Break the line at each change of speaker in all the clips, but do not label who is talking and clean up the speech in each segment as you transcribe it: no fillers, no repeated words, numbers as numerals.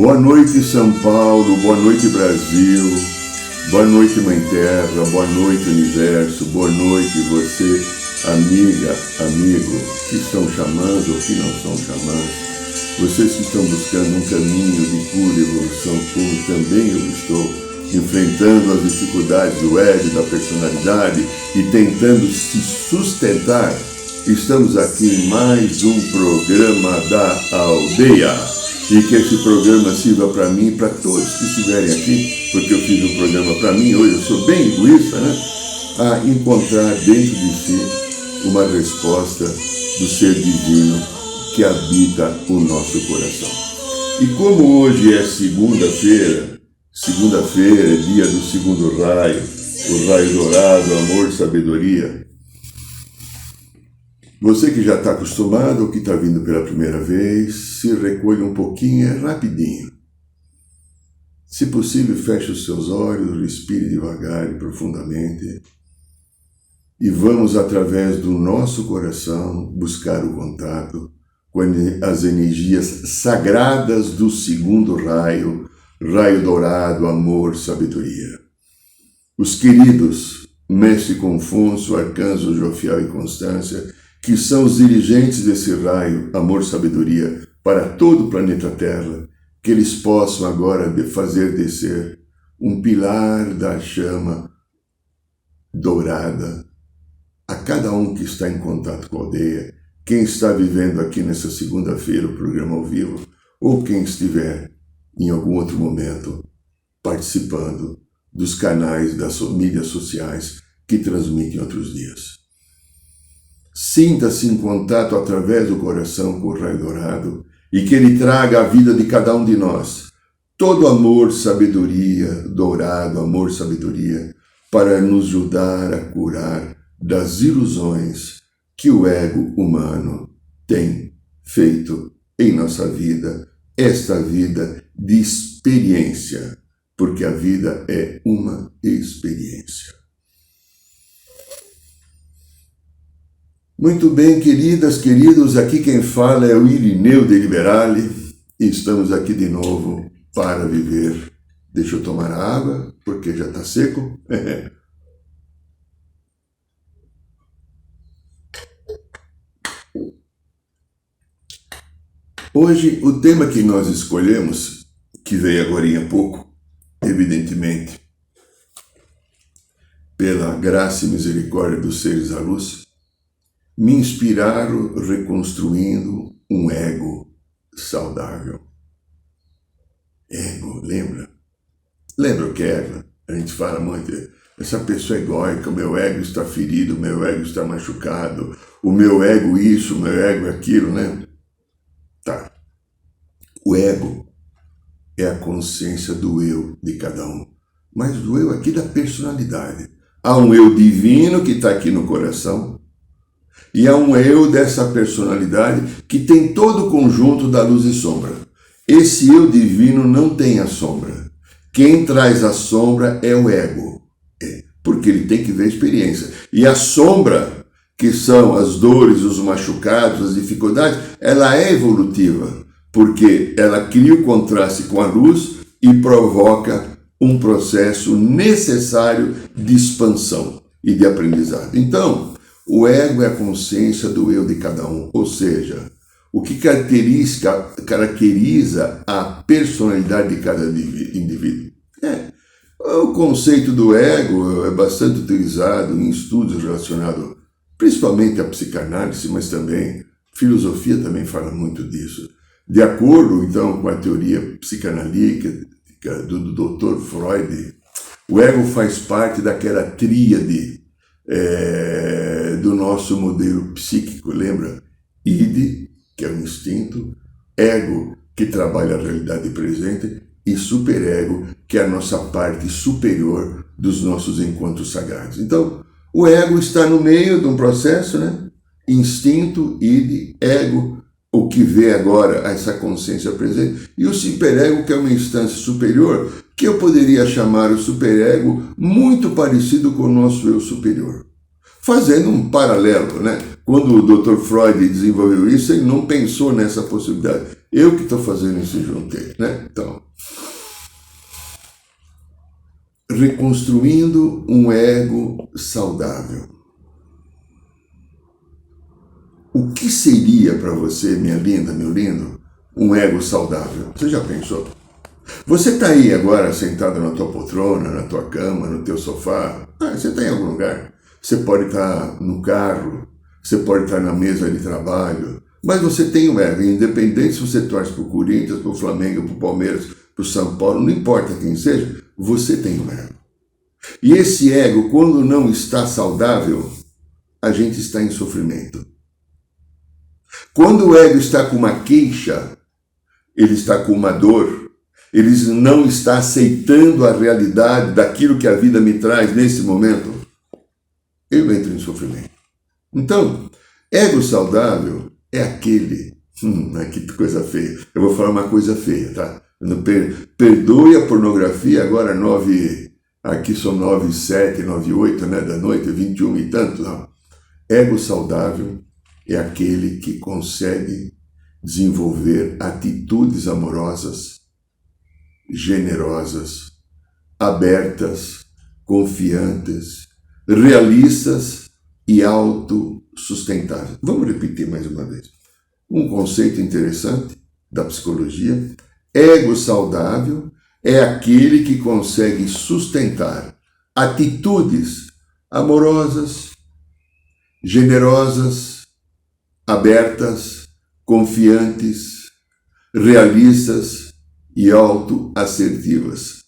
Boa noite, São Paulo, boa noite, Brasil, boa noite, Mãe Terra, boa noite, Universo, boa noite, você, amiga, amigo, que são xamãs ou que não são xamãs, vocês que estão buscando um caminho de cura e evolução, como também eu estou, enfrentando as dificuldades do ego, da personalidade e tentando se sustentar. Estamos aqui em mais um programa da aldeia. E que esse programa sirva para mim e para todos que estiverem aqui, porque eu fiz um programa para mim, hoje eu sou bem egoísta, né? A encontrar dentro de si uma resposta do ser divino que habita o nosso coração. E como hoje é segunda-feira é dia do segundo raio, o raio dourado, amor, sabedoria. Você que já está acostumado ou que está vindo pela primeira vez, se recolha um pouquinho, é rapidinho. Se possível, feche os seus olhos, respire devagar e profundamente e vamos, através do nosso coração, buscar o contato com as energias sagradas do segundo raio, raio dourado, amor, sabedoria. Os queridos Mestre Confucio, Arcanjo Jofiel e Constância, que são os dirigentes desse raio, amor, sabedoria, para todo o planeta Terra, que eles possam agora fazer descer um pilar da chama dourada a cada um que está em contato com a aldeia, quem está vivendo aqui nessa segunda-feira o programa ao vivo, ou quem estiver em algum outro momento participando dos canais das mídias sociais que transmitem outros dias. Sinta-se em contato através do coração com o raio dourado e que ele traga à vida de cada um de nós todo amor, sabedoria, dourado, amor, sabedoria, para nos ajudar a curar das ilusões que o ego humano tem feito em nossa vida, esta vida de experiência, porque a vida é uma experiência. Muito bem, queridas, queridos, aqui quem fala é o Irineu de Liberale e estamos aqui de novo para viver. Deixa eu tomar água, porque já está seco. Hoje, o tema que nós escolhemos, que veio agora há pouco, evidentemente, pela graça e misericórdia dos seres da luz, me inspiraram reconstruindo um ego saudável. Ego, lembra? Lembra o que é ego? A gente fala muito, essa pessoa é egóica, o meu ego está ferido, o meu ego está machucado, o meu ego isso, o meu ego aquilo, né? Tá. O ego é a consciência do eu de cada um, mas do eu aqui da personalidade. Há um eu divino que está aqui no coração, e há um eu dessa personalidade que tem todo o conjunto da luz e sombra. Esse eu divino não tem a sombra. Quem traz a sombra é o ego, porque ele tem que ver a experiência. E a sombra, que são as dores, os machucados, as dificuldades, ela é evolutiva, porque ela cria o contraste com a luz e provoca um processo necessário de expansão e de aprendizado. Então, o ego é a consciência do eu de cada um, ou seja, o que caracteriza a personalidade de cada indivíduo. O conceito do ego é bastante utilizado em estudos relacionados principalmente à psicanálise, mas também filosofia também fala muito disso. De acordo, então, com a teoria psicanalítica do Dr. Freud, o ego faz parte daquela tríade do nosso modelo psíquico, lembra? Id, que é o instinto, ego, que trabalha a realidade presente, e superego, que é a nossa parte superior dos nossos encontros sagrados. Então, o ego está no meio de um processo, né? Instinto, id, ego, o que vê agora essa consciência presente, e o superego, que é uma instância superior, que eu poderia chamar o superego muito parecido com o nosso eu superior. Fazendo um paralelo, né? Quando o Dr. Freud desenvolveu isso, ele não pensou nessa possibilidade. Eu que estou fazendo isso junto, né? Então, reconstruindo um ego saudável. O que seria para você, minha linda, meu lindo, um ego saudável? Você já pensou? Você está aí agora sentado na tua poltrona, na tua cama, no teu sofá. Você está em algum lugar. Você pode estar no carro, você pode estar na mesa de trabalho, mas você tem um ego. Independente se você torce para o Corinthians, para o Flamengo, para o Palmeiras, para o São Paulo, não importa quem seja, você tem um ego. E esse ego, quando não está saudável, a gente está em sofrimento. Quando o ego está com uma queixa, ele está com uma dor, ele não está aceitando a realidade daquilo que a vida me traz nesse momento, eu entro em sofrimento. Então, ego saudável é aquele... que coisa feia. Eu vou falar uma coisa feia, tá? Perdoe a pornografia, agora 9... Aqui são 9h07, 9h08, né, da noite, 21 e tanto. Não. Ego saudável é aquele que consegue desenvolver atitudes amorosas, generosas, abertas, confiantes, realistas e autossustentáveis. Vamos repetir mais uma vez. Um conceito interessante da psicologia. Ego saudável é aquele que consegue sustentar atitudes amorosas, generosas, abertas, confiantes, realistas e autoassertivas.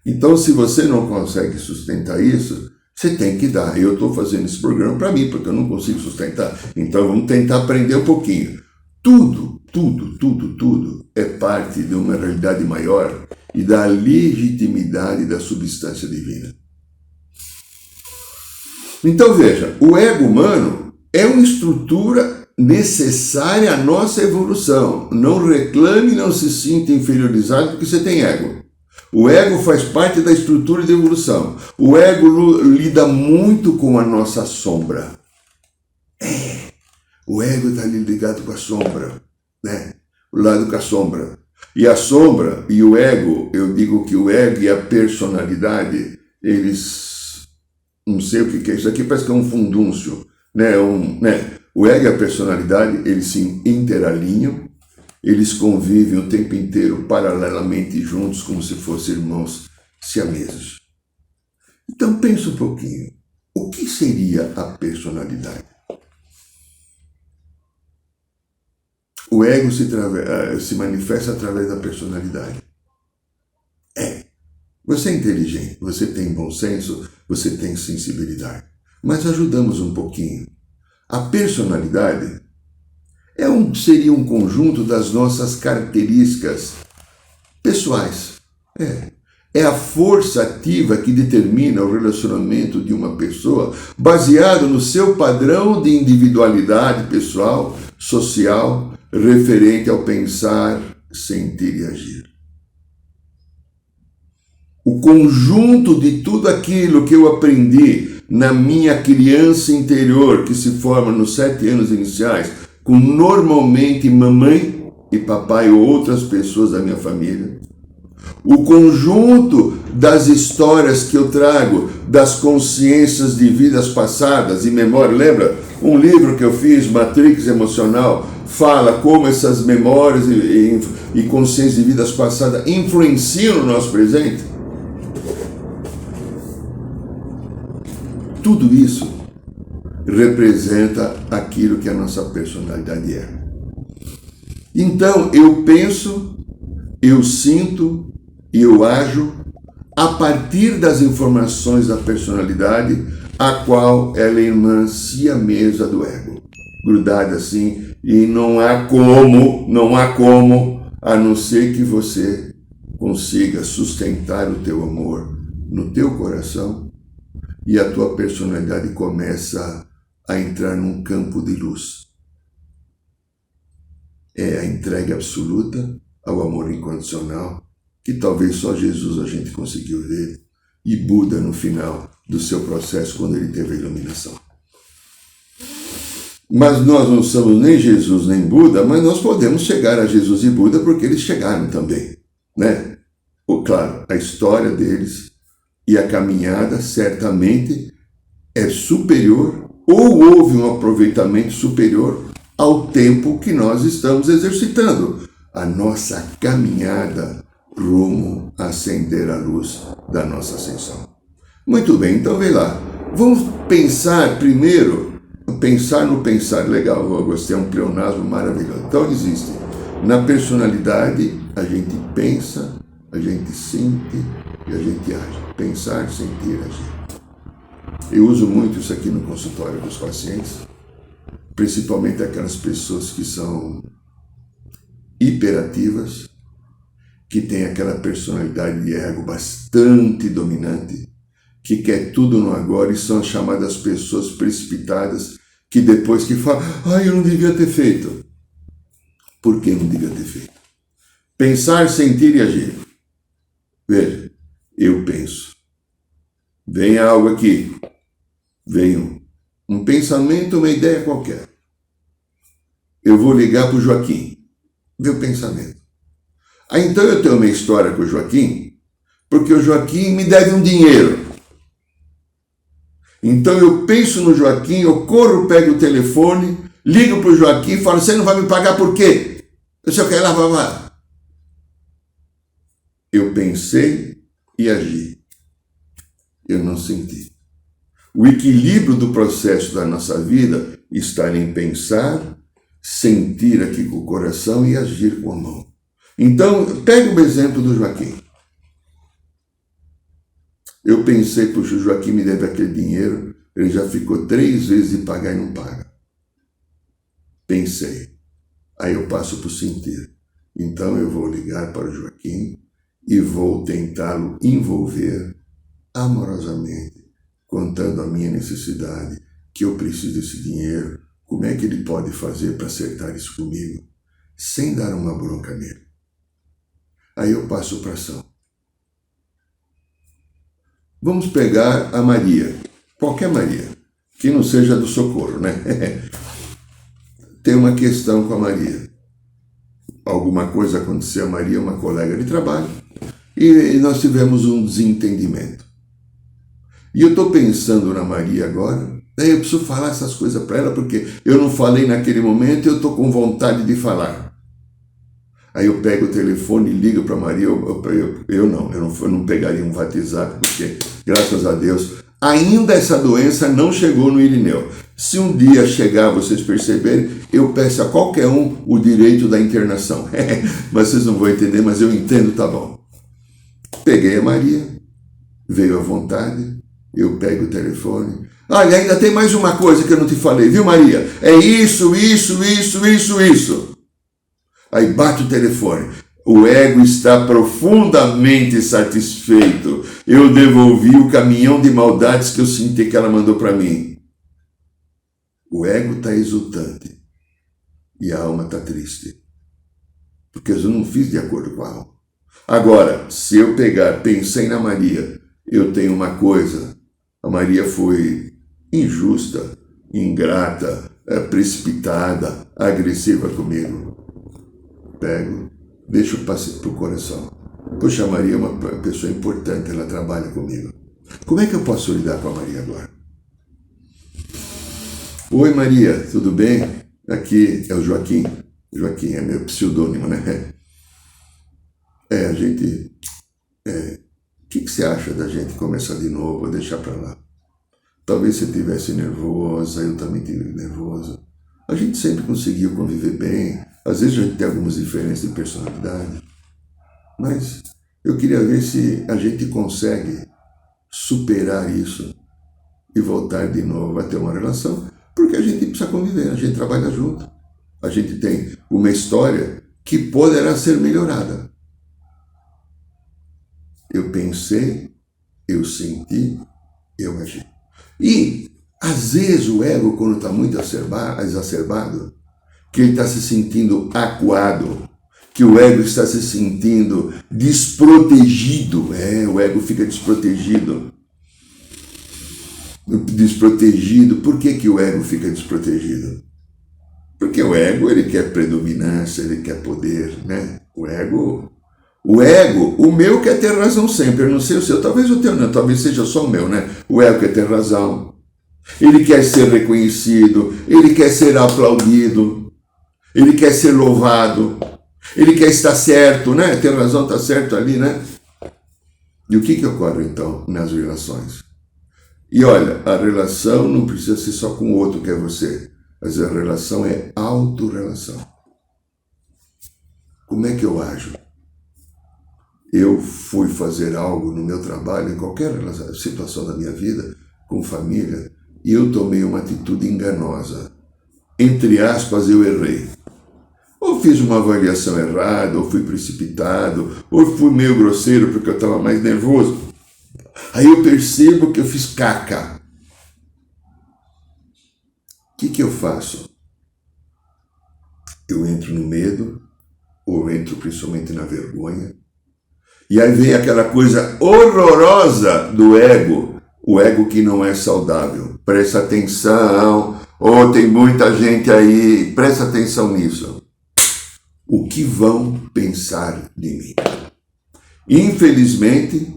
Então, se você não consegue sustentar isso, você tem que dar. Eu estou fazendo esse programa para mim, porque eu não consigo sustentar. Então, vamos tentar aprender um pouquinho. Tudo é parte de uma realidade maior e da legitimidade da substância divina. Então veja, o ego humano é uma estrutura necessária à nossa evolução. Não reclame, não se sinta inferiorizado porque você tem ego. O ego faz parte da estrutura de evolução. O ego lida muito com a nossa sombra. O ego está ligado com a sombra, né? O lado com a sombra. E a sombra e o ego, eu digo que o ego e a personalidade, eles, não sei o que é isso aqui, parece que é um fundúncio, né? O ego e a personalidade, eles se interalinham, eles convivem o tempo inteiro paralelamente juntos, como se fossem irmãos siameses. Então pensa um pouquinho, o que seria a personalidade? O ego se manifesta através da personalidade. Você é inteligente, você tem bom senso, você tem sensibilidade. Mas ajudamos um pouquinho. A personalidade seria um conjunto das nossas características pessoais. É a força ativa que determina o relacionamento de uma pessoa baseado no seu padrão de individualidade pessoal, social, referente ao pensar, sentir e agir. O conjunto de tudo aquilo que eu aprendi na minha criança interior, que se forma nos 7 anos iniciais, com normalmente mamãe e papai ou outras pessoas da minha família. O conjunto das histórias que eu trago, das consciências de vidas passadas e memória. Lembra? Um livro que eu fiz, Matrix Emocional, fala como essas memórias e consciências de vidas passadas influenciam o nosso presente. Tudo isso representa aquilo que a nossa personalidade é. Então, eu penso, eu sinto e eu ajo a partir das informações da personalidade, a qual ela é irmã siamesa do ego, grudada assim, e não há como, a não ser que você consiga sustentar o teu amor no teu coração e a tua personalidade começa a entrar num campo de luz. É a entrega absoluta ao amor incondicional, que talvez só Jesus a gente conseguiu ver, e Buda no final do seu processo, quando ele teve a iluminação. Mas nós não somos nem Jesus nem Buda, mas nós podemos chegar a Jesus e Buda porque eles chegaram também, né? Claro, a história deles e a caminhada certamente é superior ou houve um aproveitamento superior ao tempo que nós estamos exercitando a nossa caminhada rumo a acender a luz da nossa ascensão. Muito bem, então vem lá. Vamos pensar primeiro, pensar no pensar. Legal, eu gostei, é um pleonasmo maravilhoso. Então existe, na personalidade, a gente pensa, a gente sente e a gente age. Pensar, sentir, agir. Eu uso muito isso aqui no consultório dos pacientes, principalmente aquelas pessoas que são hiperativas, que têm aquela personalidade de ego bastante dominante, que quer tudo no agora e são chamadas pessoas precipitadas, que depois que falam, eu não devia ter feito. Por que não devia ter feito? Pensar, sentir e agir. Veja, eu penso. Vem algo aqui. Vem um pensamento, uma ideia qualquer. Eu vou ligar para o Joaquim. Meu pensamento. Então eu tenho uma história com o Joaquim, porque o Joaquim me deve um dinheiro. Então eu penso no Joaquim, eu corro, pego o telefone, ligo para o Joaquim e falo, você não vai me pagar por quê? Eu só quero lavar. Eu pensei e agi. Eu não senti. O equilíbrio do processo da nossa vida está em pensar, sentir aqui com o coração e agir com a mão. Então, pega o exemplo do Joaquim. Eu pensei, puxa, o Joaquim me deve aquele dinheiro, ele já ficou 3 vezes de pagar e não paga. Pensei. Aí eu passo para o sentir. Então eu vou ligar para o Joaquim e vou tentá-lo envolver amorosamente, contando a minha necessidade, que eu preciso desse dinheiro, como é que ele pode fazer para acertar isso comigo, sem dar uma bronca nele. Aí eu passo para ação. Vamos pegar a Maria, qualquer Maria, que não seja do socorro, né? Tem uma questão com a Maria. Alguma coisa aconteceu, a Maria é uma colega de trabalho, e nós tivemos um desentendimento. E eu estou pensando na Maria agora, daí eu preciso falar essas coisas para ela, porque eu não falei naquele momento e eu estou com vontade de falar. Aí eu pego o telefone e ligo para a Maria, eu não pegaria um WhatsApp, porque, graças a Deus, ainda essa doença não chegou no Irineu. Se um dia chegar, vocês perceberem, eu peço a qualquer um o direito da internação. Mas vocês não vão entender, mas eu entendo, tá bom. Peguei a Maria, veio à vontade, eu pego o telefone. Olha, ainda tem mais uma coisa que eu não te falei, viu, Maria? É isso. Aí bate o telefone. O ego está profundamente satisfeito. Eu devolvi o caminhão de maldades que eu senti que ela mandou para mim. O ego está exultante e a alma está triste, porque eu não fiz de acordo com a alma. Agora, se eu pensei na Maria, eu tenho uma coisa, a Maria foi injusta, ingrata, precipitada, agressiva comigo. Pego, deixo passar para o coração. Poxa, a Maria é uma pessoa importante, ela trabalha comigo. Como é que eu posso lidar com a Maria agora? Oi, Maria, tudo bem? Aqui é o Joaquim. Joaquim é meu pseudônimo, né? A gente... O que você acha da gente começar de novo ou deixar para lá? Talvez você estivesse nervosa, eu também estive nervoso. A gente sempre conseguiu conviver bem. Às vezes a gente tem algumas diferenças de personalidade. Mas eu queria ver se a gente consegue superar isso e voltar de novo a ter uma relação, porque a gente precisa conviver, a gente trabalha junto. A gente tem uma história que poderá ser melhorada. Eu pensei, eu senti, eu agi. E, às vezes, o ego, quando está muito exacerbado, que ele está se sentindo acuado, que o ego está se sentindo desprotegido. O ego fica desprotegido. Desprotegido. Por que o ego fica desprotegido? Porque o ego, ele quer predominância, ele quer poder, né? O meu quer ter razão sempre. Eu não sei o seu, talvez o teu não, talvez seja só o meu, né? O ego quer ter razão. Ele quer ser reconhecido, ele quer ser aplaudido, ele quer ser louvado, ele quer estar certo, né? Ter razão, está certo ali, né? E o que ocorre então nas relações? E olha, a relação não precisa ser só com o outro que é você, mas a relação é autorrelação. Como é que eu ajo? Eu fui fazer algo no meu trabalho, em qualquer situação da minha vida, com família, e eu tomei uma atitude enganosa. Entre aspas, eu errei. Ou fiz uma avaliação errada, ou fui precipitado, ou fui meio grosseiro porque eu estava mais nervoso. Aí eu percebo que eu fiz caca. O que eu faço? Eu entro no medo, ou entro principalmente na vergonha. E aí vem aquela coisa horrorosa do ego, o ego que não é saudável. Presta atenção, tem muita gente aí, presta atenção nisso. O que vão pensar de mim? Infelizmente,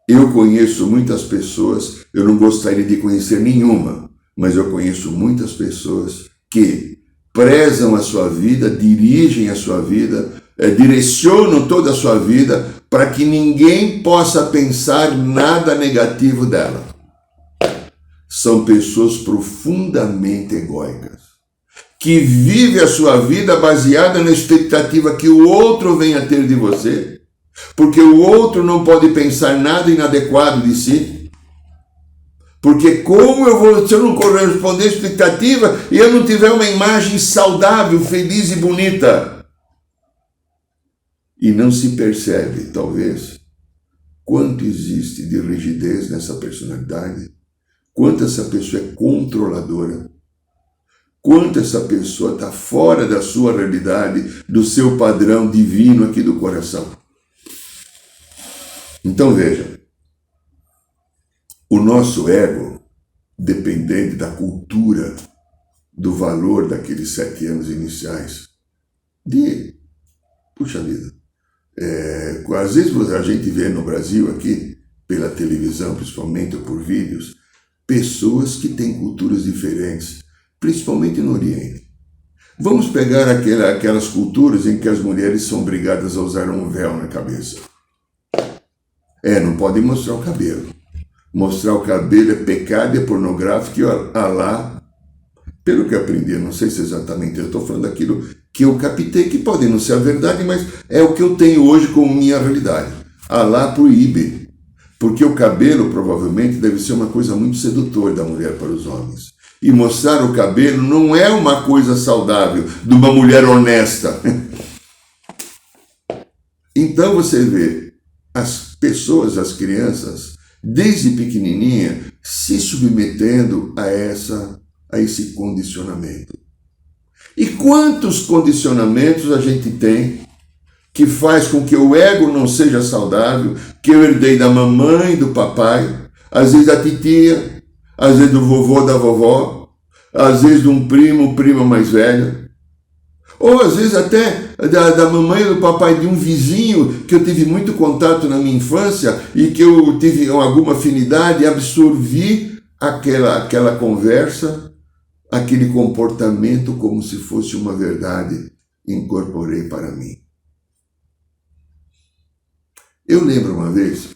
eu conheço muitas pessoas, eu não gostaria de conhecer nenhuma, mas eu conheço muitas pessoas que prezam a sua vida, dirigem a sua vida, direcionam toda a sua vida para que ninguém possa pensar nada negativo dela. São pessoas profundamente egóicas, que vivem a sua vida baseada na expectativa que o outro venha a ter de você, porque o outro não pode pensar nada inadequado de si. Porque se eu não corresponder à expectativa e eu não tiver uma imagem saudável, feliz e bonita? E não se percebe, talvez, quanto existe de rigidez nessa personalidade, quanto essa pessoa é controladora, quanto essa pessoa está fora da sua realidade, do seu padrão divino aqui do coração. Então veja, o nosso ego, dependente da cultura, do valor daqueles 7 anos iniciais, puxa vida, às vezes a gente vê no Brasil aqui, pela televisão principalmente, ou por vídeos, pessoas que têm culturas diferentes, principalmente no Oriente. Vamos pegar aquelas culturas em que as mulheres são obrigadas a usar um véu na cabeça. Não podem mostrar o cabelo. Mostrar o cabelo é pecado, é pornográfico, e Alá, pelo que eu aprendi, não sei se exatamente eu estou falando daquilo que eu captei, que pode não ser a verdade, mas é o que eu tenho hoje como minha realidade. Alá proíbe, porque o cabelo provavelmente deve ser uma coisa muito sedutora da mulher para os homens. E mostrar o cabelo não é uma coisa saudável de uma mulher honesta. Então você vê as pessoas, as crianças, desde pequenininha, se submetendo a esse condicionamento. E quantos condicionamentos a gente tem que faz com que o ego não seja saudável, que eu herdei da mamãe, do papai, às vezes da titia, às vezes do vovô, da vovó, às vezes de um primo, prima mais velha, ou às vezes até da mamãe ou do papai de um vizinho que eu tive muito contato na minha infância e que eu tive alguma afinidade e absorvi aquela conversa, aquele comportamento como se fosse uma verdade, incorporei para mim. Eu lembro uma vez,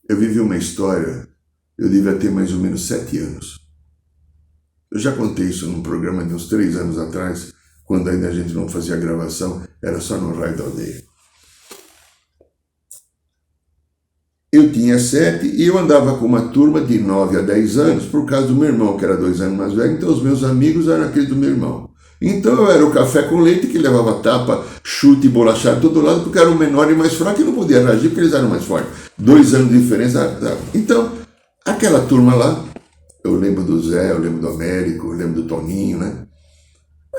eu vivi uma história, eu devia ter mais ou menos 7 anos. Eu já contei isso num programa de uns 3 anos atrás, quando ainda a gente não fazia gravação, era só no Raio da Aldeia. Eu tinha 7 e eu andava com uma turma de 9 a 10 anos, por causa do meu irmão, que era 2 anos mais velho, então os meus amigos eram aqueles do meu irmão. Então eu era o café com leite que levava tapa, chute e bolachado todo lado, porque era o menor e mais fraco e não podia reagir porque eles eram mais fortes. 2 anos de diferença. Então, aquela turma lá, eu lembro do Zé, eu lembro do Américo, eu lembro do Toninho, né?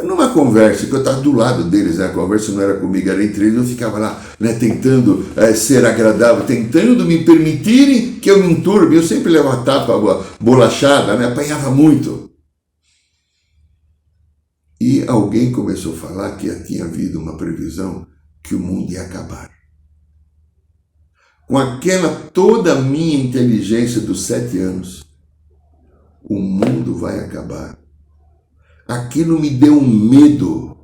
Numa conversa, que eu estava do lado deles, né? A conversa não era comigo, era entre eles, eu ficava lá, né, tentando ser agradável, tentando me permitirem que eu me enturbe. Eu sempre levava tapa, bolachada, né? Apanhava muito. E alguém começou a falar que tinha havido uma previsão que o mundo ia acabar. Com aquela toda a minha inteligência dos 7 anos, o mundo vai acabar. Aquilo me deu um medo.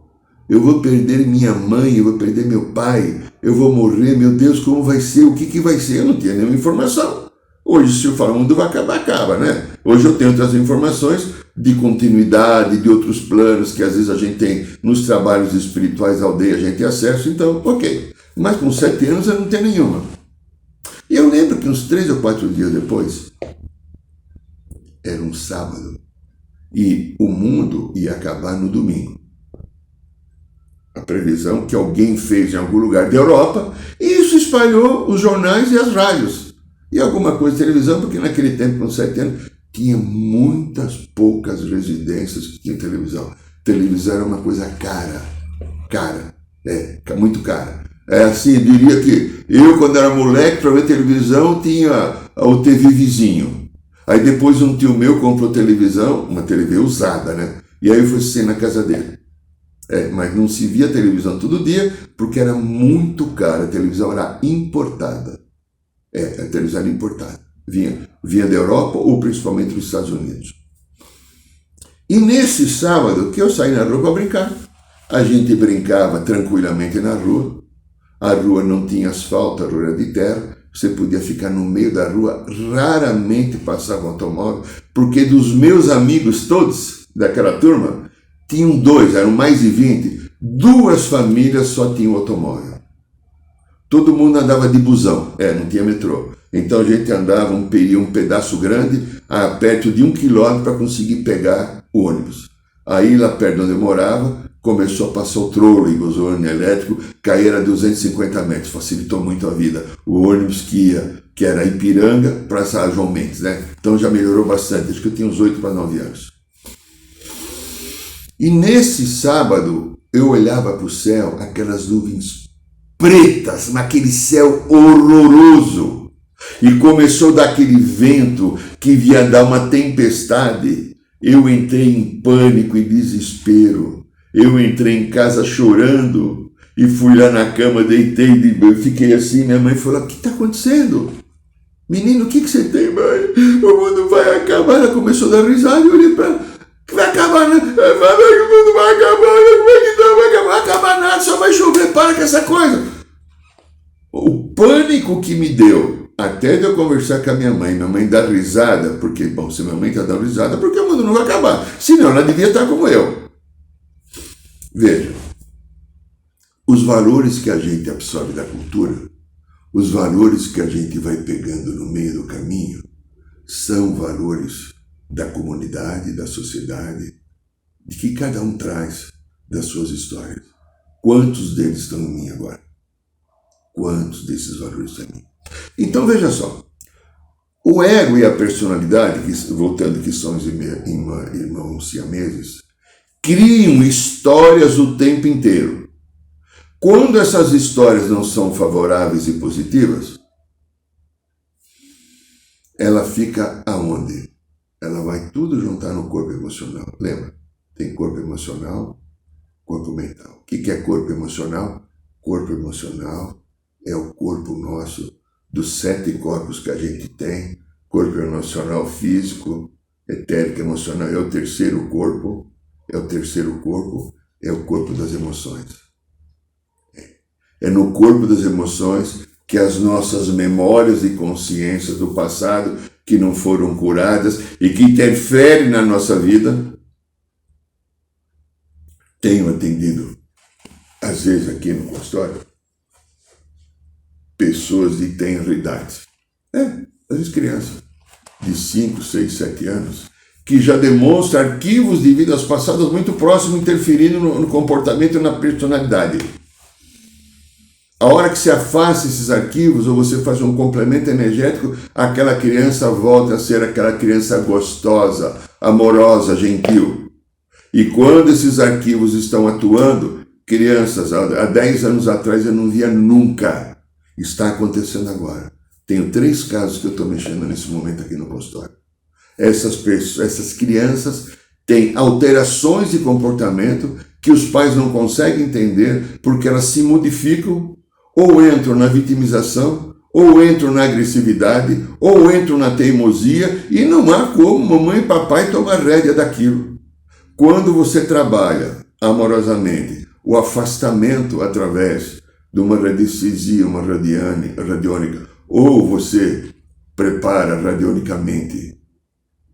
Eu vou perder minha mãe, eu vou perder meu pai, eu vou morrer, meu Deus, como vai ser? O que vai ser? Eu não tinha nenhuma informação. Hoje, se eu falar o mundo vai acabar, acaba, né? Hoje eu tenho outras informações de continuidade, de outros planos que às vezes a gente tem nos trabalhos espirituais da aldeia, a gente tem acesso, então, ok. Mas com 7 anos eu não tenho nenhuma. E eu lembro que uns 3 ou 4 dias depois, era um sábado, e o mundo ia acabar no domingo. A previsão que alguém fez em algum lugar da Europa, e isso espalhou os jornais e as rádios. E alguma coisa de televisão, porque naquele tempo, com 7 anos, tinha muitas poucas residências que tinham televisão. Televisão era uma coisa cara, muito cara. É assim, eu diria que eu, quando era moleque, para ver televisão, tinha o TV vizinho. Aí depois um tio meu comprou televisão, uma TV usada, né? E aí eu fui assistir na casa dele. Mas não se via televisão todo dia, porque era muito cara. A televisão era importada. A televisão era importada. Vinha da Europa ou principalmente dos Estados Unidos. E nesse sábado que eu saí na rua para brincar, a gente brincava tranquilamente na rua. A rua não tinha asfalto, a rua era de terra. Você podia ficar no meio da rua, raramente passava um automóvel, porque dos meus amigos todos, daquela turma, tinham 2, eram mais de 20, 2 famílias só tinham automóvel. Todo mundo andava de busão, não tinha metrô. Então a gente andava um pedaço grande, perto de 1 quilômetro para conseguir pegar o ônibus. Aí lá perto onde eu morava, começou a passar o trolleybus, o ônibus elétrico, caía a 250 metros, facilitou muito a vida. O ônibus que era Ipiranga para João Mendes, né? Então já melhorou bastante, acho que eu tinha uns 8 para 9 anos. E nesse sábado, eu olhava para o céu, aquelas nuvens pretas, naquele céu horroroso. E começou a dar aquele vento que ia dar uma tempestade. Eu entrei em pânico e desespero. Eu entrei em casa chorando e fui lá na cama, deitei, fiquei assim. Minha mãe falou: o que está acontecendo? Menino, o que você tem, mãe? O mundo vai acabar. Ela começou a dar risada e eu olhei para ela. Vai acabar, né? O mundo vai acabar. Como é que não vai acabar? Vai acabar nada, só vai chover. Para com essa coisa. O pânico que me deu, até de eu conversar com a minha mãe dá risada, porque, bom, se minha mãe está dando risada, porque o mundo não vai acabar. Senão ela devia estar como eu. Veja, os valores que a gente absorve da cultura, os valores que a gente vai pegando no meio do caminho, são valores da comunidade, da sociedade, de que cada um traz das suas histórias. Quantos deles estão em mim agora? Quantos desses valores estão em mim? Então veja só, o ego e a personalidade, voltando que são os irmãos siameses, criam histórias o tempo inteiro. Quando essas histórias não são favoráveis e positivas, ela fica aonde? Ela vai tudo juntar no corpo emocional. Lembra? Tem corpo emocional, corpo mental. O que é corpo emocional? Corpo emocional é o corpo nosso, dos 7 corpos que a gente tem. Corpo emocional físico, etérico emocional é o terceiro corpo. É o corpo das emoções. É no corpo das emoções que as nossas memórias e consciências do passado que não foram curadas e que interferem na nossa vida. Tenho atendido, às vezes aqui no consultório, pessoas de tenra idade. Às vezes crianças de 5, 6, 7 anos, que já demonstram arquivos de vidas passadas muito próximos, interferindo no comportamento e na personalidade. A hora que se afasta esses arquivos, ou você faz um complemento energético, aquela criança volta a ser aquela criança gostosa, amorosa, gentil. E quando esses arquivos estão atuando, crianças, há 10 anos atrás eu não via nunca. Está acontecendo agora. Tenho 3 casos que eu estou mexendo nesse momento aqui no consultório. Essas crianças tem alterações de comportamento que os pais não conseguem entender porque elas se modificam ou entram na vitimização, ou entram na agressividade, ou entram na teimosia, e não há como mamãe e papai tomar rédea daquilo. Quando você trabalha amorosamente o afastamento através de uma radiestesia, uma radiônica, ou você prepara radionicamente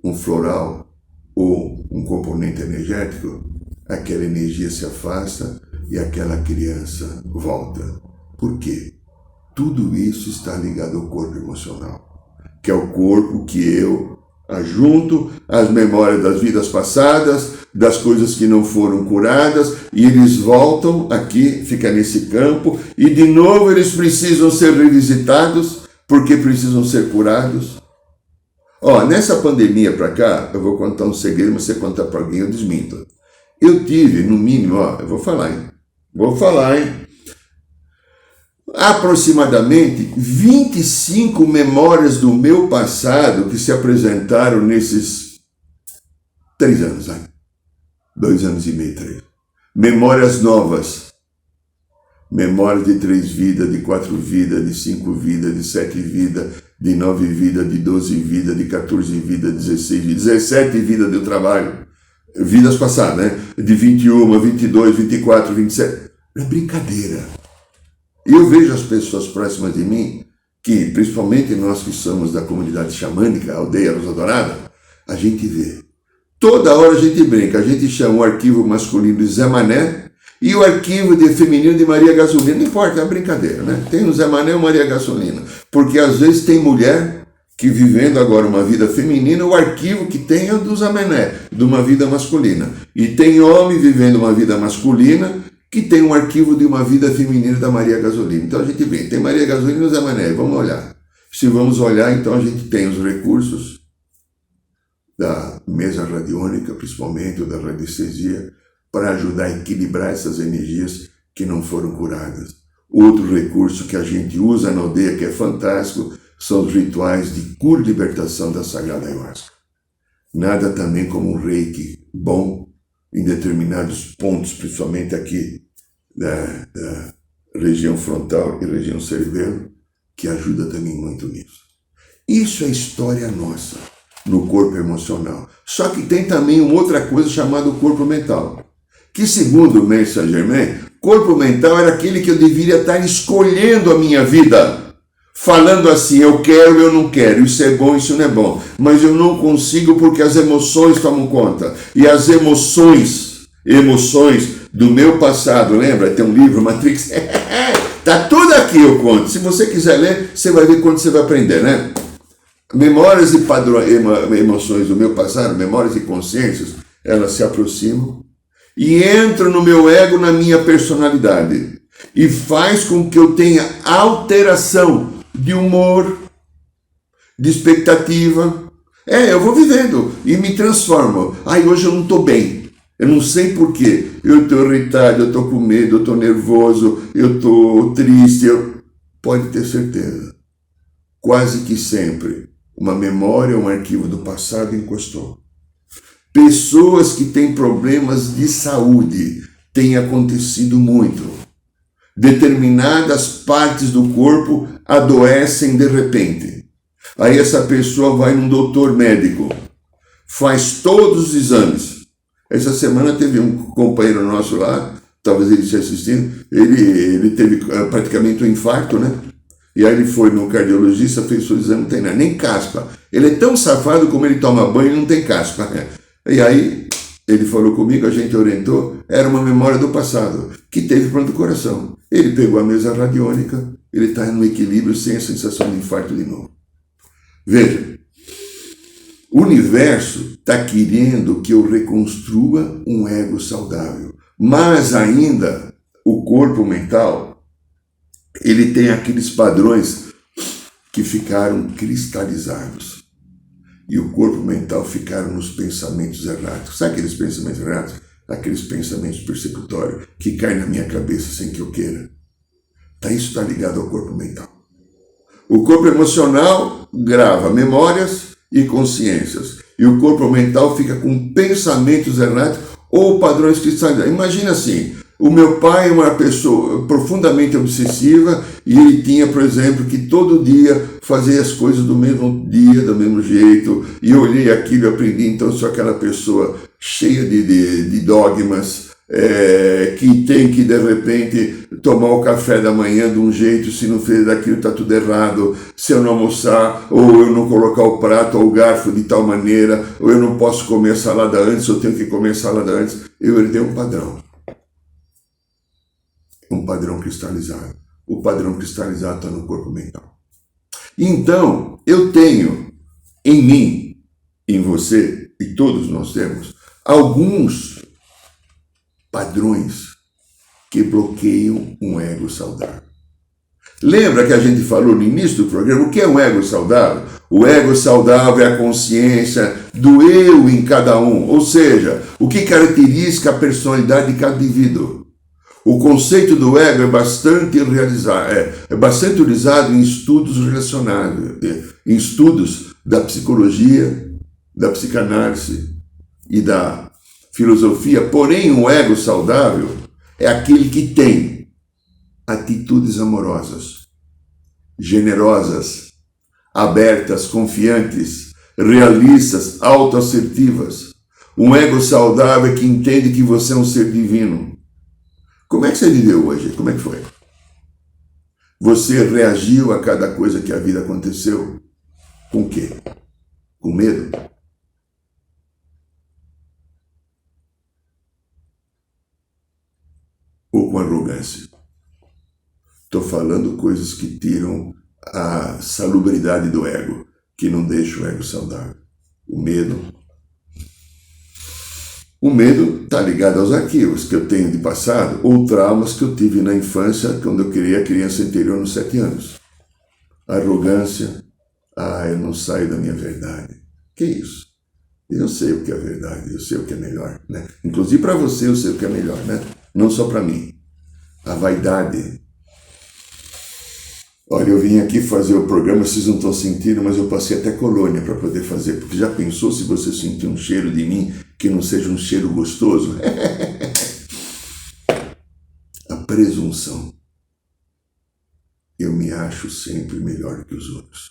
um floral ou um componente energético, aquela energia se afasta e aquela criança volta. Por quê? Tudo isso está ligado ao corpo emocional, que é o corpo que eu ajunto as memórias das vidas passadas, das coisas que não foram curadas, e eles voltam aqui, fica nesse campo, e de novo eles precisam ser revisitados, porque precisam ser curados. Nessa pandemia para cá, eu vou contar um segredo, mas você contar para alguém, eu desminto. Eu tive, no mínimo, eu vou falar, hein? Aproximadamente 25 memórias do meu passado que se apresentaram nesses 3 anos, 2 anos e meio, 3. Memórias novas. Memórias de 3 vidas, de 4 vidas, de 5 vidas, de 7 vidas, de 9 vidas, de 12 vidas, de 14 vidas, 16 vidas, 17 vidas do trabalho. Vidas passadas, né? De 21, 22, 24, 27. É brincadeira. E eu vejo as pessoas próximas de mim, que principalmente nós que somos da comunidade xamânica, a aldeia Rosa Dourada, a gente vê. Toda hora a gente brinca, a gente chama o arquivo masculino de Zé Mané e o arquivo feminino de Maria Gasolina. Não importa, é uma brincadeira, né? Tem o Zé Mané ou Maria Gasolina. Porque às vezes tem mulher que vivendo agora uma vida feminina, o arquivo que tem é do Zé Mané, de uma vida masculina. E tem homem vivendo uma vida masculina que tem um arquivo de uma vida feminina da Maria Gasolina. Então a gente vê, tem Maria Gasolina e Zé Mané, vamos olhar. Se vamos olhar, então a gente tem os recursos da mesa radiônica, principalmente, ou da radiestesia, para ajudar a equilibrar essas energias que não foram curadas. Outro recurso que a gente usa na aldeia, que é fantástico, são os rituais de cura e libertação da Sagrada Ayahuasca. Nada também como um reiki bom em determinados pontos, principalmente aqui da região frontal e região cerebelo, que ajuda também muito nisso. Isso é história nossa, no corpo emocional. Só que tem também uma outra coisa chamada corpo mental, que segundo o Mestre Saint-Germain, corpo mental era aquele que eu deveria estar escolhendo a minha vida, falando assim, eu quero, eu não quero, isso é bom, isso não é bom, mas eu não consigo porque as emoções tomam conta, e as emoções do meu passado, lembra? Tem um livro, Matrix, tá tudo aqui, eu conto, se você quiser ler, você vai ver quando você vai aprender, né? Memórias e emoções do meu passado, memórias e consciências, elas se aproximam e entram no meu ego, na minha personalidade, e faz com que eu tenha alteração de humor, de expectativa. Eu vou vivendo e me transformo. Hoje eu não estou bem. Eu não sei porquê. Eu estou irritado, eu estou com medo, eu estou nervoso, eu estou triste. Pode ter certeza. Quase que sempre uma memória, um arquivo do passado encostou. Pessoas que têm problemas de saúde têm acontecido muito. Determinadas partes do corpo adoecem de repente. Aí essa pessoa vai num doutor médico, faz todos os exames. Essa semana teve um companheiro nosso lá, talvez ele esteja assistindo, ele teve praticamente um infarto, né? E aí ele foi no cardiologista, fez o exame, não tem nada, nem caspa. Ele é tão safado como ele toma banho e não tem caspa. E aí ele falou comigo, a gente orientou, era uma memória do passado, que teve problema do coração. Ele pegou a mesa radiônica, ele está no equilíbrio sem a sensação de infarto de novo. Veja, o universo está querendo que eu reconstrua um ego saudável, mas ainda o corpo mental, ele tem aqueles padrões que ficaram cristalizados. E o corpo mental ficaram nos pensamentos errados. Sabe aqueles pensamentos errados? Aqueles pensamentos persecutórios que caem na minha cabeça sem que eu queira. Isso está ligado ao corpo mental. O corpo emocional grava memórias e consciências. e o corpo mental fica com pensamentos errados ou padrões cristalizados. Imagina assim, o meu pai é uma pessoa profundamente obsessiva e ele tinha, por exemplo, que todo dia fazer as coisas do mesmo dia, do mesmo jeito, e eu olhei aquilo e aprendi, então sou aquela pessoa cheia de dogmas, que tem que de repente tomar o café da manhã de um jeito, se não fez daquilo está tudo errado, se eu não almoçar, ou eu não colocar o prato ou o garfo de tal maneira, ou eu não posso comer salada antes, eu tenho que comer salada antes. Eu herdei um padrão cristalizado. O padrão cristalizado está no corpo mental. Então, eu tenho em mim, em você, e todos nós temos, alguns padrões que bloqueiam um ego saudável. Lembra que a gente falou no início do programa, o que é um ego saudável? O ego saudável é a consciência do eu em cada um, ou seja, o que caracteriza a personalidade de cada indivíduo. O conceito do ego é bastante utilizado em estudos relacionados, em estudos da psicologia, da psicanálise e da filosofia. Porém, o ego saudável é aquele que tem atitudes amorosas, generosas, abertas, confiantes, realistas, autoassertivas. Um ego saudável é que entende que você é um ser divino. Como é que você viveu hoje? Como é que foi? Você reagiu a cada coisa que a vida aconteceu? Com o quê? Com medo? Ou com arrogância? Estou falando coisas que tiram a salubridade do ego, que não deixam o ego saudável. O medo. O medo está ligado aos arquivos que eu tenho de passado ou traumas que eu tive na infância, quando eu criei a criança interior nos 7 anos. Arrogância. Eu não saio da minha verdade. Que isso? Eu sei o que é verdade, eu sei o que é melhor, né? Inclusive para você eu sei o que é melhor, né? Não só para mim. A vaidade. Olha, eu vim aqui fazer o programa, vocês não estão sentindo, mas eu passei até colônia para poder fazer, porque já pensou se você sentir um cheiro de mim que não seja um cheiro gostoso? A presunção. Eu me acho sempre melhor que os outros.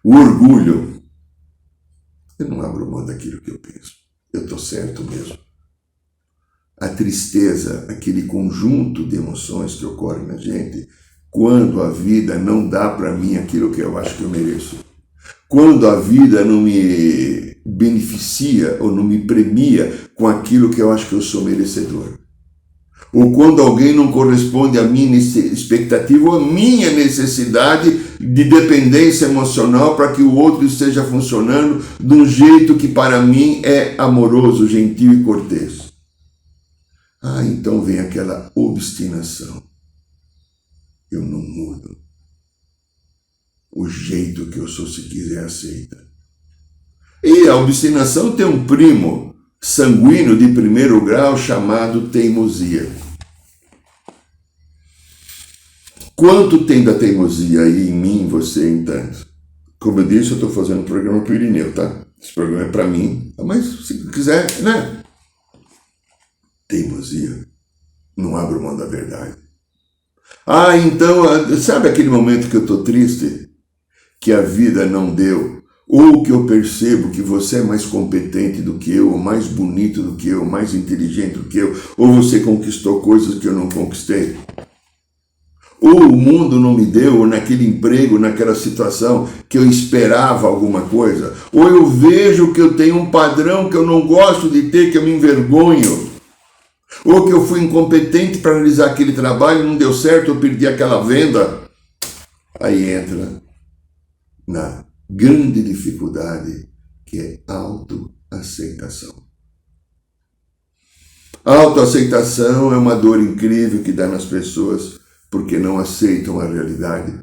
O orgulho. Eu não abro mão daquilo que eu penso. Eu estou certo mesmo. A tristeza, aquele conjunto de emoções que ocorrem na gente, quando a vida não dá para mim aquilo que eu acho que eu mereço. Quando a vida não me beneficia ou não me premia com aquilo que eu acho que eu sou merecedor. Ou quando alguém não corresponde à minha expectativa ou à minha necessidade de dependência emocional para que o outro esteja funcionando de um jeito que para mim é amoroso, gentil e cortês. Então vem aquela obstinação. Eu não mudo. O jeito que eu sou, se quiser, aceita. E a obstinação tem um primo sanguíneo de primeiro grau chamado teimosia. Quanto tem da teimosia aí em mim, em você, em tanto? Como eu disse, eu estou fazendo um programa para o Irineu, tá? Esse programa é para mim, mas se quiser, né? Teimosia. Não abro mão da verdade. Então, sabe aquele momento que eu estou triste? Que a vida não deu? Ou que eu percebo que você é mais competente do que eu, ou mais bonito do que eu, mais inteligente do que eu, ou você conquistou coisas que eu não conquistei? Ou o mundo não me deu, ou naquele emprego, naquela situação que eu esperava alguma coisa? Ou eu vejo que eu tenho um padrão que eu não gosto de ter, que eu me envergonho? Ou que eu fui incompetente para realizar aquele trabalho, não deu certo, eu perdi aquela venda? Aí entra na grande dificuldade que é autoaceitação. Autoaceitação é uma dor incrível que dá nas pessoas porque não aceitam a realidade.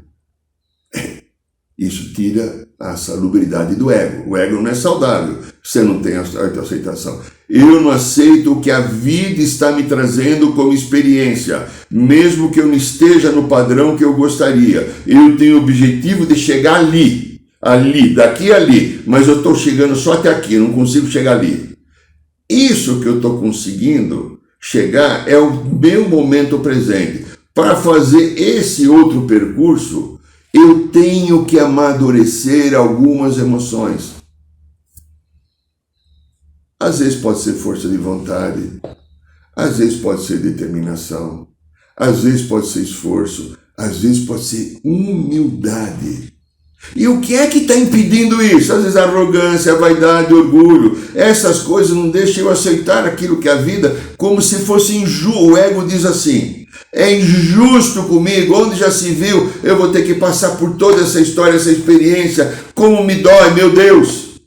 Isso tira a salubridade do ego. O ego não é saudável, você não tem a autoaceitação. Eu não aceito o que a vida está me trazendo como experiência, mesmo que eu não esteja no padrão que eu gostaria. Eu tenho o objetivo de chegar ali. ali, daqui a ali, mas eu estou chegando só até aqui, não consigo chegar ali. Isso que eu estou conseguindo chegar é o meu momento presente. Para fazer esse outro percurso, eu tenho que amadurecer algumas emoções. Às vezes pode ser força de vontade, às vezes pode ser determinação, às vezes pode ser esforço, às vezes pode ser humildade. E o que é que está impedindo isso? Às vezes a arrogância, a vaidade, o orgulho. Essas coisas não deixam eu aceitar aquilo que é a vida como se fosse injusto. O ego diz assim, é injusto comigo, onde já se viu, eu vou ter que passar por toda essa história, essa experiência, como me dói, meu Deus.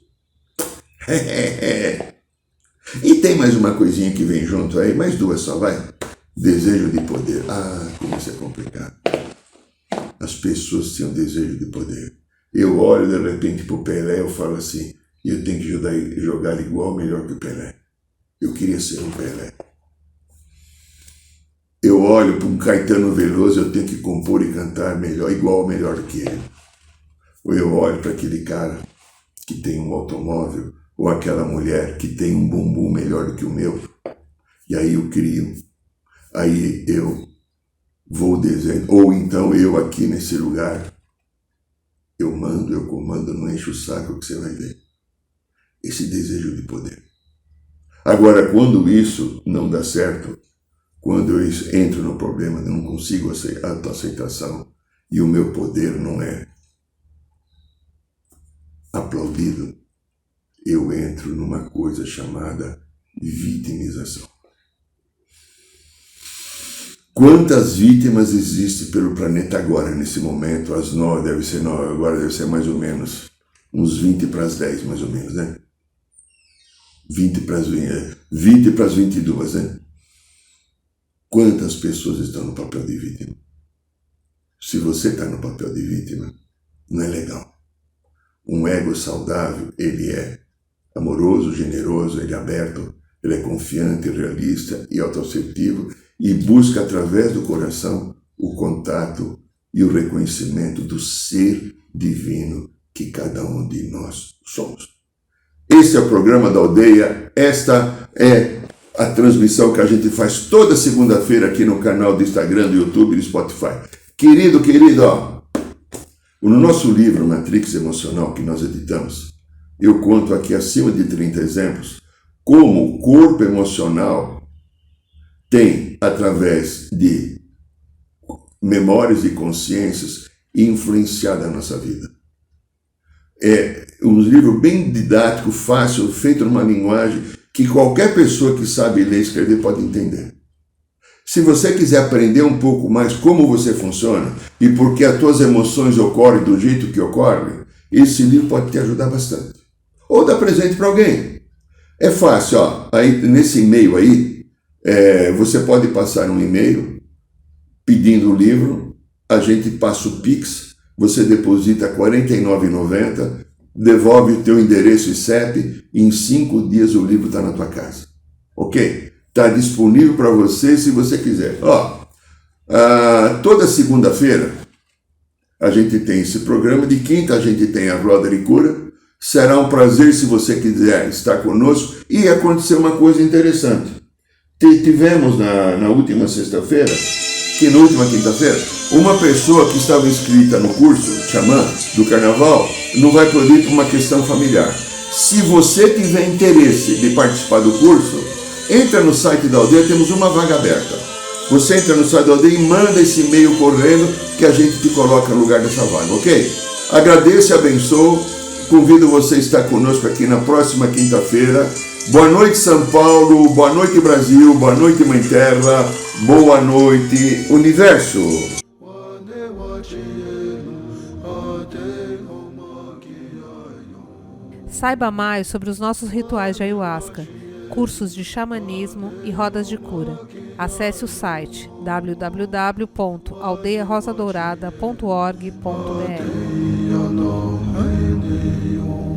E tem mais uma coisinha que vem junto aí, mais duas só, vai. Desejo de poder. Ah, como isso é complicado. As pessoas têm um desejo de poder. Eu olho de repente para o Pelé, eu falo assim, eu tenho que jogar igual, melhor que o Pelé. Eu queria ser um Pelé. Eu olho para um Caetano Veloso, eu tenho que compor e cantar melhor, igual ou melhor que ele. Ou eu olho para aquele cara que tem um automóvel, ou aquela mulher que tem um bumbum melhor do que o meu. E aí eu crio. Aí eu vou desenhar. Ou então eu aqui nesse lugar, eu mando, eu comando, não encho o saco que você vai ver. Esse desejo de poder. Agora, quando isso não dá certo, quando eu entro no problema, não consigo a tua aceitação e o meu poder não é aplaudido, eu entro numa coisa chamada vitimização. Quantas vítimas existem pelo planeta agora, nesse momento? Às 9, deve ser 9, agora deve ser mais ou menos uns 20 para as 10, mais ou menos, né? 20 para as 22, né? Quantas pessoas estão no papel de vítima? Se você está no papel de vítima, não é legal. Um ego saudável, ele é amoroso, generoso, ele é aberto, ele é confiante, realista e autoassertivo e busca através do coração o contato e o reconhecimento do ser divino que cada um de nós somos. Este é o programa da Aldeia, esta é a transmissão que a gente faz toda segunda-feira aqui no canal do Instagram, do YouTube e do Spotify. Querido, ó, no nosso livro Matrix Emocional que nós editamos, eu conto aqui acima de 30 exemplos como o corpo emocional tem, através de memórias e consciências, influenciado a nossa vida. É um livro bem didático, fácil, feito numa linguagem que qualquer pessoa que sabe ler e escrever pode entender. Se você quiser aprender um pouco mais como você funciona e por que as tuas emoções ocorrem do jeito que ocorrem, esse livro pode te ajudar bastante. Ou dá presente para alguém. É fácil, ó. Aí, nesse e-mail aí, você pode passar um e-mail pedindo o livro, a gente passa o Pix, você deposita R$ 49,90, devolve o teu endereço e CEP, e em 5 dias o livro está na tua casa. Ok? Está disponível para você se você quiser. Ó, toda segunda-feira a gente tem esse programa, de quinta a gente tem a Roda de Cura. Será um prazer se você quiser estar conosco. E aconteceu uma coisa interessante. Tivemos na última sexta-feira, que na última quinta-feira, uma pessoa que estava inscrita no curso Xamã do Carnaval não vai poder ir por uma questão familiar. Se você tiver interesse de participar do curso, entra no site da Aldeia, temos uma vaga aberta. Você entra no site da Aldeia e manda esse e-mail correndo que a gente te coloca no lugar dessa vaga, ok? Agradeço e abençoo. Convido você a estar conosco aqui na próxima quinta-feira. Boa noite, São Paulo. Boa noite, Brasil. Boa noite, Mãe Terra. Boa noite, Universo.
Saiba mais sobre os nossos rituais de ayahuasca, cursos de xamanismo e rodas de cura. Acesse o site www.aldeiarosadourada.org.br.